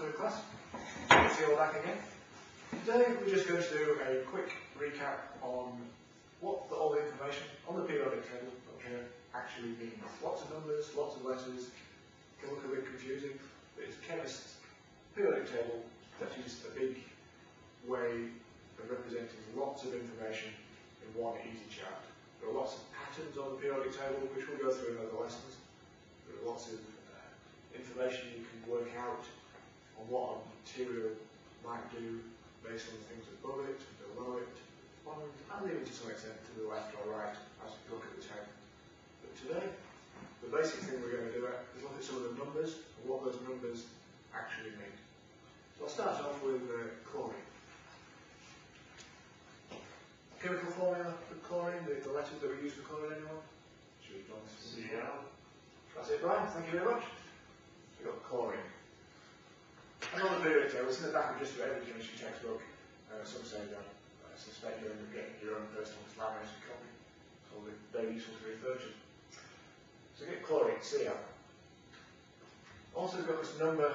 Welcome to class. Good to see you all back again. Today we're just going to do a quick recap on what all the information on the periodic table up here actually means. Lots of numbers, lots of letters, can look a bit confusing, but it's a chemist's periodic table that is a big way of representing lots of information in one easy chart. There are lots of patterns on the periodic table which we'll go through in other lessons. There are lots of information you can work out on what a material might do based on the things above it, below it, and even to some extent to the left or right as you look at the table. But today, the basic thing we're going to do is look at some of the numbers and what those numbers actually mean. So I'll start off with chlorine. Chemical formula for chlorine, the letters that we use for chlorine, anyone? Should we have done this? Cl. That's it, Brian. Thank you very much. We've got chlorine. Another periodic table, it's in the back of just about every chemistry textbook. Some say that I suspect you'll end up getting your own personal laminated copy. So they're very useful to refer to. So get chlorine, Cl. Also we've got this number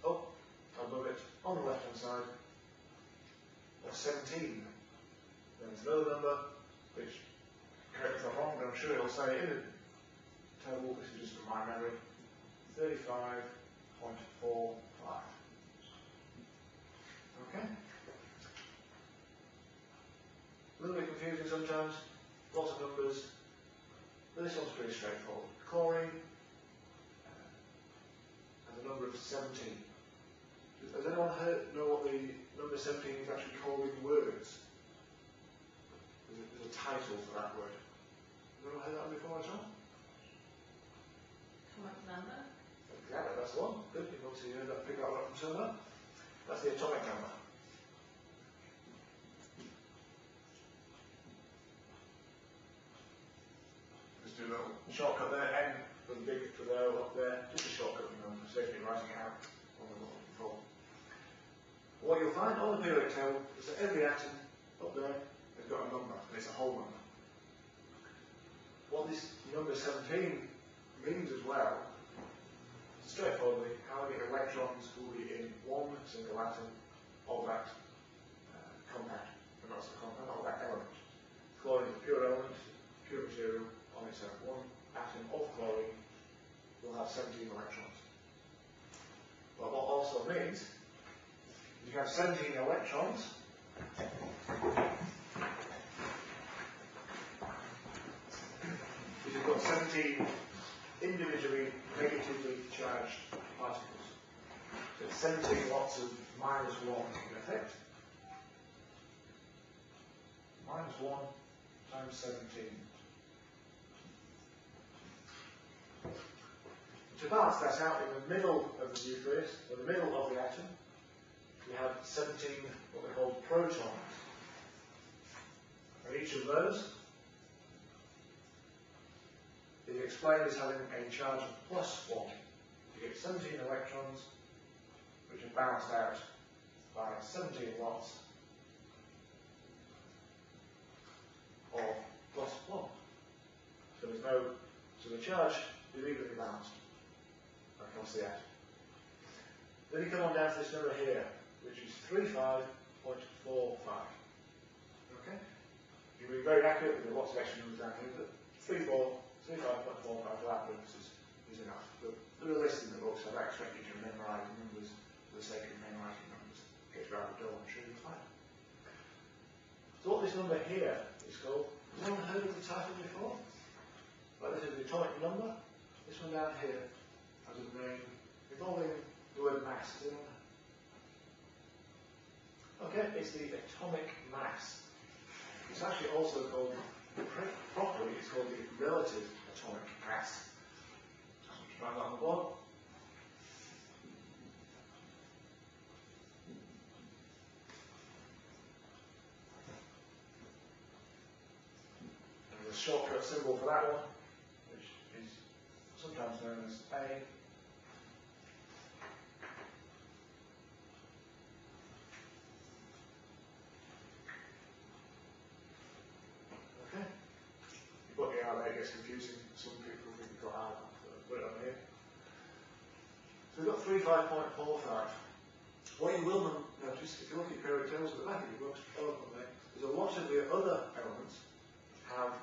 up above it on the left hand side of 17. Then there's another number which, correct me if I'm wrong, but I'm sure it'll say in the table, this is just from my memory, 35.45. Okay? A little bit confusing sometimes, lots of numbers, but this one's pretty straightforward. Chlorine has a number of 17. Has anyone know what the number 17 is actually called in words? There's a title for that word. Have you ever heard that before as well? Atomic number? Exactly, that's the one. Good, you've obviously heard that, pick that up from somewhere. That's the atomic number. Just do a little shortcut there, N for the big, for the O up there, just a shortcut for them, saves me writing it out on the bottom before. What you'll find on the periodic table is that every atom up there has got a number, and it's a whole number. What this number 17 means as well, straightforwardly, how many electrons will be in one single atom of that compound, and not the compound, of that element. Chlorine is a pure element, pure material on its own. One atom of chlorine will have 17 electrons. But what also means, if you have 17 electrons, you've got 17 individually negatively charged particles. So it's 17 lots of -1 in effect. -1 times 17. To balance that out, in the middle of the nucleus, or the middle of the atom, we have 17 what are called protons. And each of those is explained as having a charge of +1. You get 17 electrons, which are balanced out by 17 lots of +1. So there's no, so the charge is evenly balanced across the atom. Then you come on down to this number here, which is 35.45. Okay? You'll be very accurate, there are lots of extra numbers down here, but 35.45 for our purposes is enough. But there are lists in the books, so I expect you to memorise numbers for the sake of memorising numbers. It gets rather dull, I'm sure you'll find. So what this number here is called, has anyone heard of the title before? Like this is the atomic number. This one down here has a name involving the word mass. Is it? Okay, it's the atomic mass. It's actually also called, properly, it's called the relative atomic mass. Let's write that on the board. And there's a shortcut symbol for that one, which is sometimes known as A. Okay. You put the R there, it gets confusing. Some people think you've got R, so put it on here. So we've got 35.45. What you will notice, if you look at periodic tables at the back of your books, is a lot of the other elements have